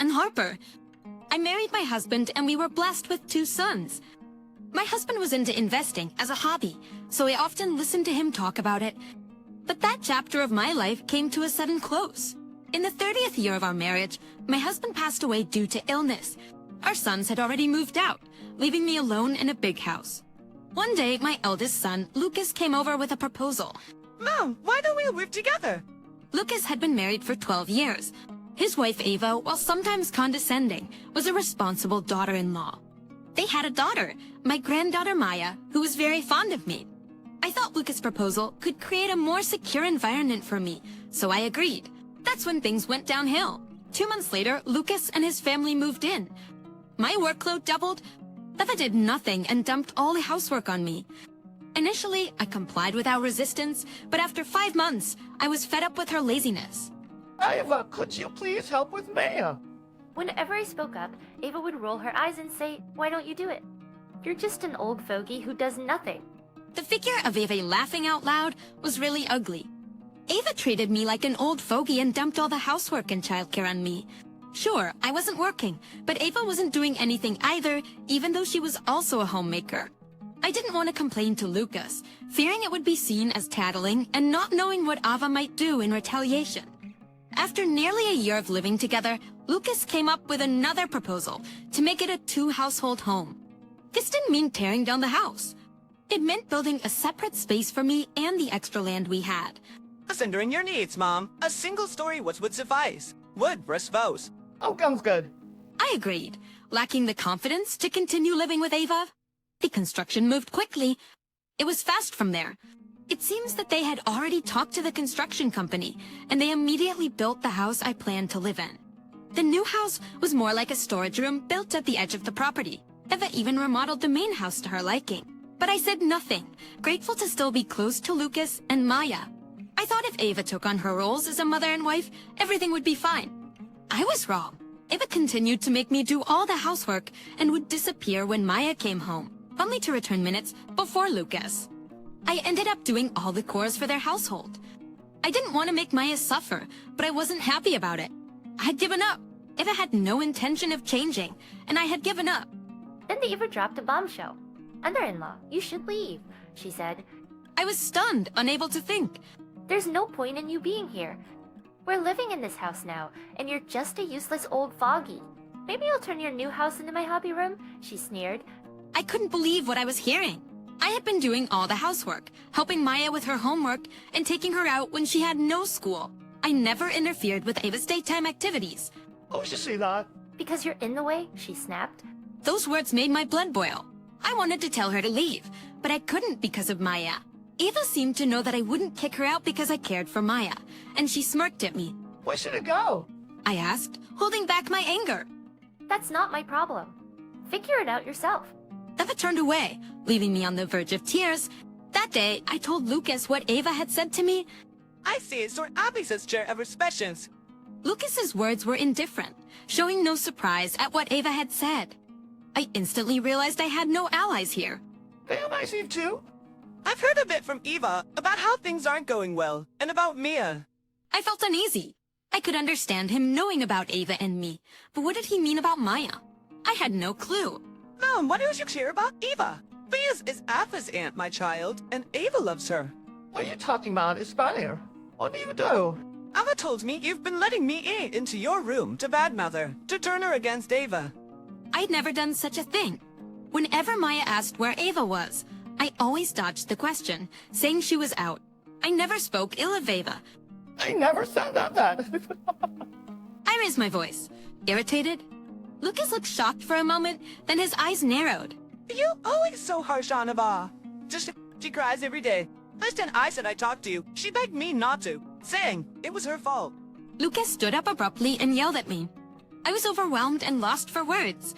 and Harper. I married my husband and we were blessed with 2 sons. My husband was into investing as a hobby, so I often listened to him talk about it. But that chapter of my life came to a sudden close. In the 30th year of our marriage, my husband passed away due to illness. Our sons had already moved out, leaving me alone in a big house. One day, my eldest son, Lucas, came over with a proposal. Mom, why don't we live together? Lucas had been married for 12 years. His wife, Ava, while sometimes condescending, was a responsible daughter-in-law. They had a daughter, my granddaughter Maya, who was very fond of me. I thought Lucas' proposal could create a more secure environment for me, so I agreed. That's when things went downhill. 2 months later, Lucas and his family moved in. My workload doubled. Eva did nothing and dumped all the housework on me. Initially, I complied without resistance, but after 5 months, I was fed up with her laziness. Ava, could you please help with Maya? Whenever I spoke up, Ava would roll her eyes and say, "Why don't you do it? You're just an old fogey who does nothing." The figure of Ava laughing out loud was really ugly. Ava treated me like an old fogey and dumped all the housework and childcare on me. Sure, I wasn't working, but Ava wasn't doing anything either, even though she was also a homemaker. I didn't want to complain to Lucas, fearing it would be seen as tattling and not knowing what Ava might do in retaliation. After nearly a year of living together, Lucas came up with another proposal to make it a 2-household home. This didn't mean tearing down the house. It meant building a separate space for me and the extra land we had. Considering your needs, Mom, a single-story would suffice. Wood versus vows. Oh, sounds good. I agreed, lacking the confidence to continue living with Ava. The construction moved quickly. It was fast from there. It seems that they had already talked to the construction company, and they immediately built the house I planned to live in. The new house was more like a storage room built at the edge of the property. Eva even remodeled the main house to her liking. But I said nothing, grateful to still be close to Lucas and Maya. I thought if Ava took on her roles as a mother and wife, everything would be fine. I was wrong. Eva continued to make me do all the housework and would disappear when Maya came home, only to return minutes before Lucas. I ended up doing all the chores for their household. I didn't want to make Maya suffer, but I wasn't happy about it. I had given up. Eva had no intention of changing, and I had given up. Then the Eva dropped a bombshell. "Mother-in-law, you should leave," she said. I was stunned, unable to think. "There's no point in you being here. We're living in this house now, and you're just a useless old fogey. Maybe I'll turn your new house into my hobby room," she sneered. I couldn't believe what I was hearing. I had been doing all the housework, helping Maya with her homework, and taking her out when she had no school. I never interfered with Ava's daytime activities. Oh, you see that? "Because you're in the way," she snapped. Those words made my blood boil. I wanted to tell her to leave, but I couldn't because of Maya. Ava seemed to know that I wouldn't kick her out because I cared for Maya, and she smirked at me. Where should it go? I asked, holding back my anger. "That's not my problem. Figure it out yourself." Ava turned away, leaving me on the verge of tears. That day, I told Lucas what Ava had said to me. I see it's your opposite share of expressions. Lucas's words were indifferent, showing no surprise at what Ava had said. I instantly realized I had no allies here. They have nice Eve too. I've heard a bit from Eva about how things aren't going well, and about Mia. I felt uneasy. I could understand him knowing about Ava and me, but what did he mean about Maya? I had no clue. Mom, why don't you care about Eva? Mia is Ava's aunt, my child, and Ava loves her. What are you talking about? It's funnier. What do you do? Ava told me you've been letting me into your room to badmouth her, to turn her against Ava. I'd never done such a thing. Whenever Maya asked where Ava was, I always dodged the question, saying she was out. I never spoke ill of Ava. I never said that. I raised my voice, irritated. Lucas looked shocked for a moment, then his eyes narrowed. You always so harsh on Ava. She cries every day. Last time I said I talked to you, she begged me not to, saying it was her fault. Lucas stood up abruptly and yelled at me. I was overwhelmed and lost for words.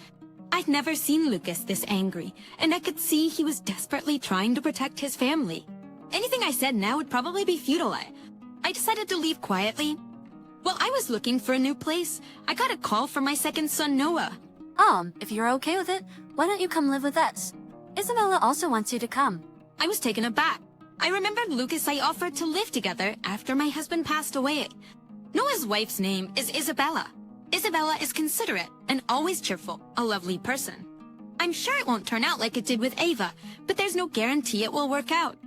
I'd never seen Lucas this angry, and I could see he was desperately trying to protect his family. Anything I said now would probably be futile. I decided to leave quietly. While I was looking for a new place, I got a call from my second son, Noah. If you're okay with it, why don't you come live with us? Isabella also wants you to come. I was taken aback. I remembered Lucas I offered to live together after my husband passed away. Noah's wife's name is Isabella. Isabella is considerate and always cheerful, a lovely person. I'm sure it won't turn out like it did with Ava, but there's no guarantee it will work out.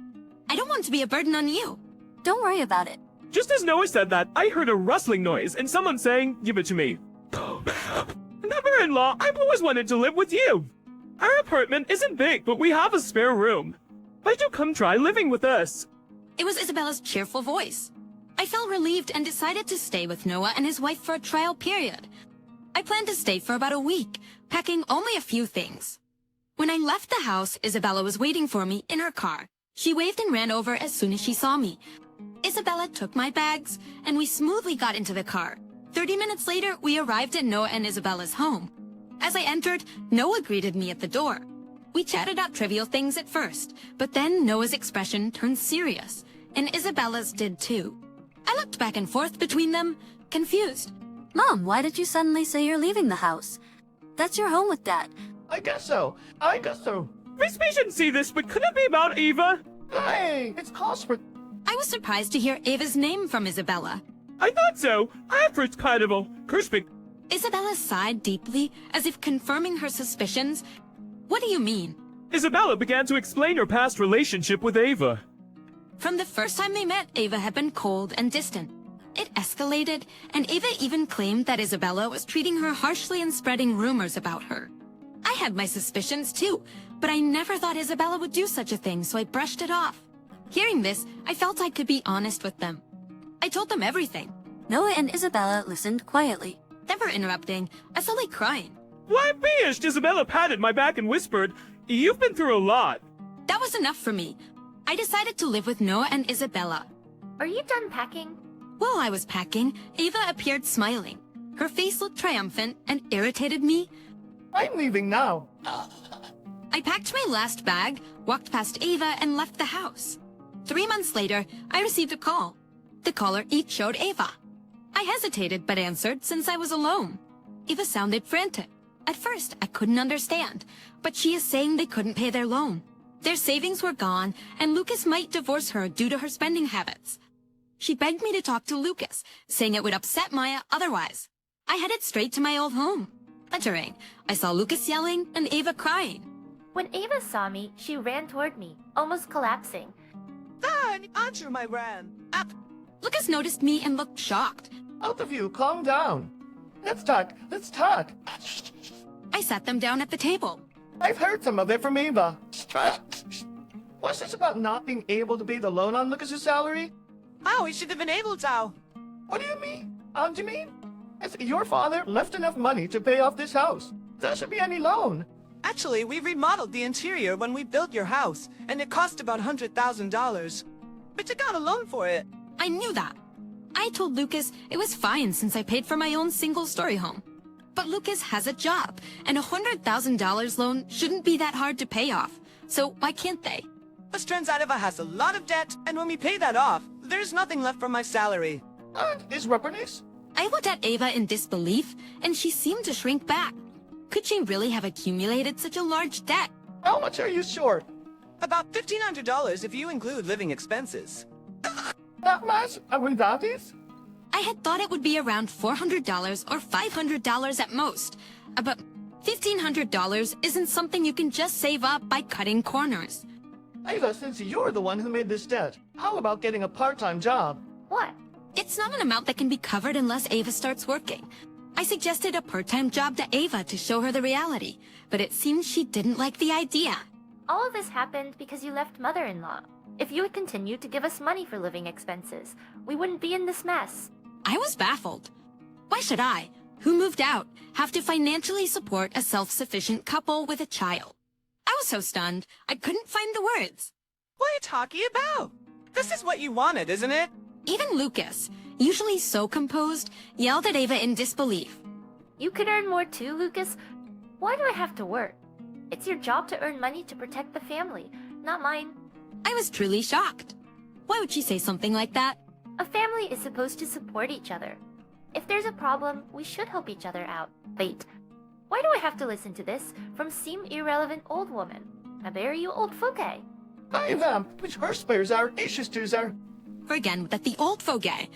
I don't want to be a burden on you. Don't worry about it. Just as Noah said that, I heard a rustling noise and someone saying, "Give it to me." Mother-in-law, I've always wanted to live with you. Our apartment isn't big, but we have a spare room. Why don't you come try living with us? It was Isabella's cheerful voice. I felt relieved and decided to stay with Noah and his wife for a trial period. I planned to stay for about a week, packing only a few things. When I left the house, Isabella was waiting for me in her car. She waved and ran over as soon as she saw me. Isabella took my bags, and we smoothly got into the car. 30 minutes later, we arrived at Noah and Isabella's home. As I entered, Noah greeted me at the door. We chatted up trivial things at first, but then Noah's expression turned serious, and Isabella's did too. I looked back and forth between them, confused. Mom, why did you suddenly say you're leaving the house? That's your home with Dad. I guess so. Miss, we shouldn't see this, but could it be about Eva? Hey, it's Cosper. I was surprised to hear Ava's name from Isabella. I thought so. After it's credible. Cursed. Isabella sighed deeply, as if confirming her suspicions. What do you mean? Isabella began to explain her past relationship with Ava. From the first time they met, Ava had been cold and distant. It escalated, and Ava even claimed that Isabella was treating her harshly and spreading rumors about her. I had my suspicions too, but I never thought Isabella would do such a thing, so I brushed it off. Hearing this, I felt I could be honest with them. I told them everything, Noah and Isabella listened quietly. never interrupting. I felt like crying. Why, bish! Isabella patted my back and whispered, "You've been through a lot." That was enough for me. I decided to live with Noah and Isabella. Are you done packing? While I was packing, Ava appeared smiling. Her face looked triumphant and irritated me. I'm leaving now. I packed my last bag, walked past Ava, and left the house. 3 months later, I received a call. The caller each showed Ava. I hesitated but answered since I was alone. Ava sounded frantic. At first, I couldn't understand, but she is saying they couldn't pay their loan. Their savings were gone, and Lucas might divorce her due to her spending habits. She begged me to talk to Lucas, saying it would upset Maya otherwise. I headed straight to my old home. Entering, I saw Lucas yelling and Ava crying. When Ava saw me, she ran toward me, almost collapsing. Answer my ran. Up. Lucas noticed me and looked shocked. Both of you, calm down. Let's talk. I sat them down at the table. I've heard some of it from Eva. What's this about not being able to pay the loan on Lucas's salary? Oh, we should have been able to. What do you mean? Do you mean? Has your father left enough money to pay off this house? There should be any loan. Actually, we remodeled the interior when we built your house, and it cost about $100,000. We took out a loan for it. I knew that. I told Lucas it was fine since I paid for my own single-story home. But Lucas has a job, and a $100,000 loan shouldn't be that hard to pay off. So why can't they? This turns out Eva has a lot of debt, and when we pay that off, there's nothing left from my salary. Is Ruppernice? I looked at Ava in disbelief, and she seemed to shrink back. Could she really have accumulated such a large debt? How much are you short? About $1,500 if you include living expenses. That much? That is? I had thought it would be around $400 or $500 at most. But $1,500 isn't something you can just save up by cutting corners. Eva, since you're the one who made this debt, how about getting a part-time job? What? It's not an amount that can be covered unless Ava starts working. I suggested a part-time job to Ava to show her the reality, but it seems she didn't like the idea. All of this happened because you left Mother-in-law. If you had continued to give us money for living expenses, we wouldn't be in this mess. I was baffled. Why should I, who moved out, have to financially support a self-sufficient couple with a child? I was so stunned, I couldn't find the words. What are you talking about? This is what you wanted, isn't it? Even Lucas, usually so composed, yelled at Ava in disbelief. You could earn more too, Lucas. Why do I have to work? It's your job to earn money to protect the family, not mine. I was truly shocked. Why would she say something like that? A family is supposed to support each other. If there's a problem, we should help each other out. Wait, why do I have to listen to this from seem irrelevant old woman? Now there you old Fogey. Eva, which horse players are issues to, sir. For again, that the old Fogey.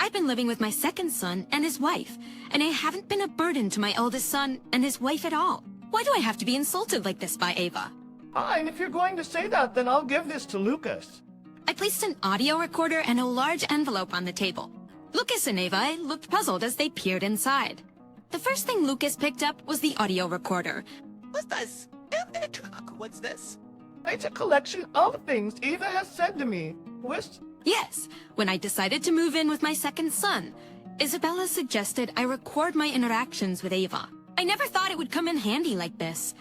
I've been living with my second son and his wife, and I haven't been a burden to my eldest son and his wife at all. Why do I have to be insulted like this by Ava? Fine, if you're going to say that, then I'll give this to Lucas. I placed an audio recorder and a large envelope on the table. Lucas and Ava looked puzzled as they peered inside. The first thing Lucas picked up was the audio recorder. What's this? What's this? It's a collection of things Eva has said to me. Yes, when I decided to move in with my second son, Isabella suggested I record my interactions with Ava. I never thought it would come in handy like this.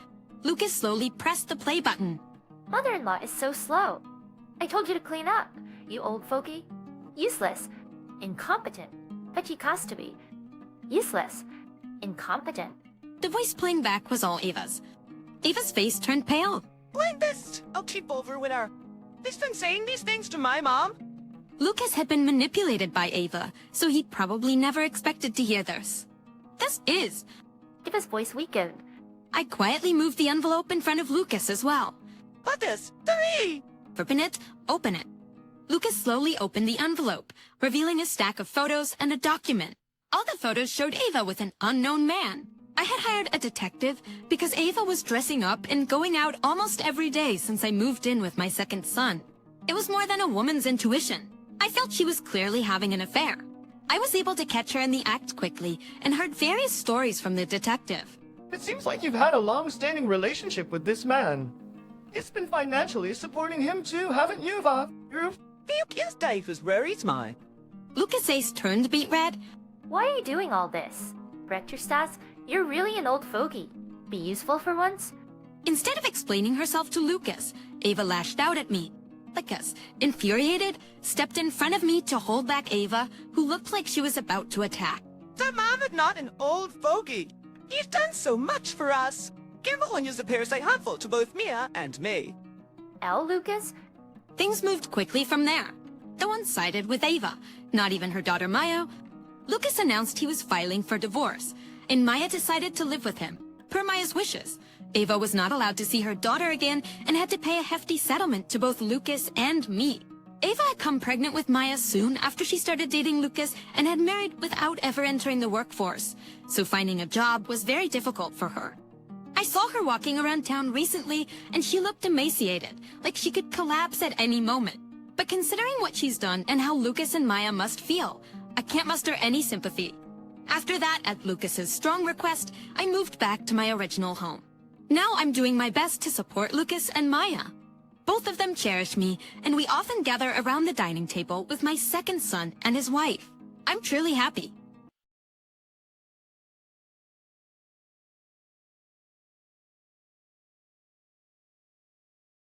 Lucas slowly pressed the play button. Mother-in-law is so slow. I told you to clean up, you old fogey. Useless. Incompetent. Pechikastubi. Useless. Incompetent. The voice playing back was all Ava's. Ava's face turned pale. Like this, I'll keep over with her. He's been saying these things to my mom. Lucas had been manipulated by Ava, so he probably never expected to hear this. This is. Eva's voice weakened. I quietly moved the envelope in front of Lucas as well. What this? To me! Open it, open it. Lucas slowly opened the envelope, revealing a stack of photos and a document. All the photos showed Ava with an unknown man. I had hired a detective because Ava was dressing up and going out almost every day since I moved in with my second son. It was more than a woman's intuition. I felt she was clearly having an affair. I was able to catch her in the act quickly and heard various stories from the detective. It seems like you've had a long-standing relationship with this man. It's been financially supporting him too, haven't you, Va? Yes, Dave was worried, my. Lucas' Ace turned beet red. Why are you doing all this? Rectorstas, you're really an old fogey. Be useful for once? Instead of explaining herself to Lucas, Ava lashed out at me. Lucas, infuriated, stepped in front of me to hold back Ava, who looked like she was about to attack. The mom is not an old fogey. He's done so much for us. Careful when you's a parasite harmful to both Mia and me. Lucas? Things moved quickly from there. The one sided with Ava, not even her daughter Maya. Lucas announced he was filing for divorce, and Maya decided to live with him, per Maya's wishes. Ava was not allowed to see her daughter again and had to pay a hefty settlement to both Lucas and me. Ava had come pregnant with Maya soon after she started dating Lucas and had married without ever entering the workforce, so finding a job was very difficult for her. I saw her walking around town recently, and she looked emaciated, like she could collapse at any moment. But considering what she's done and how Lucas and Maya must feel, I can't muster any sympathy. After that, at Lucas's strong request, I moved back to my original home. Now I'm doing my best to support Lucas and Maya. Both of them cherish me, and we often gather around the dining table with my second son and his wife. I'm truly happy.